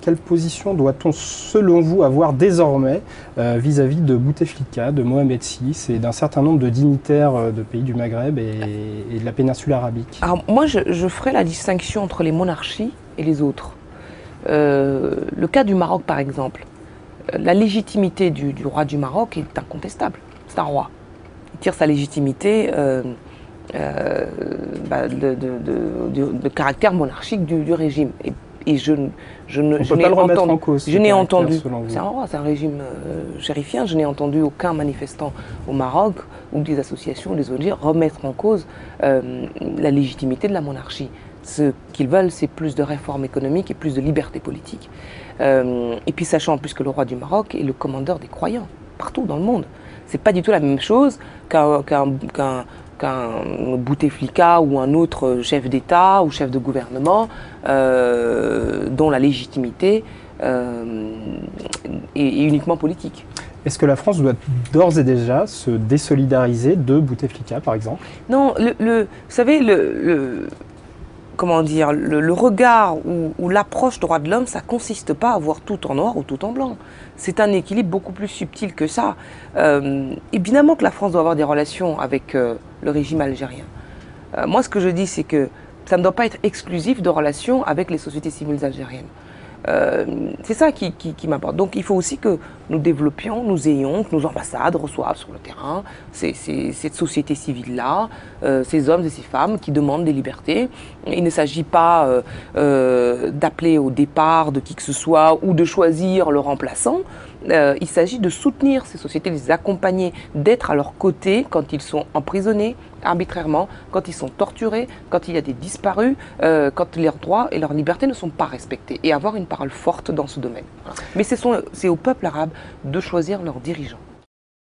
quelle position doit-on, selon vous, avoir désormais vis-à-vis de Bouteflika, de Mohamed VI et d'un certain nombre de dignitaires de pays du Maghreb et de la péninsule arabique? Alors moi, je ferai la distinction entre les monarchies et les autres. Le cas du Maroc, par exemple, la légitimité du roi du Maroc est incontestable. C'est un roi. Il tire sa légitimité de caractère monarchique du régime. Et je n'ai entendu, c'est un roi, c'est un régime chérifien, je n'ai entendu aucun manifestant au Maroc ou des associations, des ONG remettre en cause la légitimité de la monarchie. Ce qu'ils veulent, c'est plus de réformes économiques et plus de liberté politique. Et puis sachant en plus que le roi du Maroc est le commandeur des croyants, partout dans le monde. C'est pas du tout la même chose qu'un Bouteflika ou un autre chef d'État ou chef de gouvernement dont la légitimité est uniquement politique. Est-ce que la France doit d'ores et déjà se désolidariser de Bouteflika, par exemple? Non, vous savez, comment dire, le regard ou l'approche droits de l'homme, ça ne consiste pas à voir tout en noir ou tout en blanc. C'est un équilibre beaucoup plus subtil que ça. Évidemment que la France doit avoir des relations avec le régime algérien. Moi, ce que je dis, c'est que ça ne doit pas être exclusif de relations avec les sociétés civiles algériennes. C'est ça qui m'importe. Donc il faut aussi que nous développions, que nos ambassades reçoivent sur le terrain cette société civile-là, ces hommes et ces femmes qui demandent des libertés. Il ne s'agit pas d'appeler au départ de qui que ce soit ou de choisir le remplaçant. Il s'agit de soutenir ces sociétés, de les accompagner, d'être à leur côté quand ils sont emprisonnés arbitrairement, quand ils sont torturés, quand il y a des disparus, quand leurs droits et leurs libertés ne sont pas respectés, et avoir une parole forte dans ce domaine. Mais c'est au peuple arabe de choisir leurs dirigeants.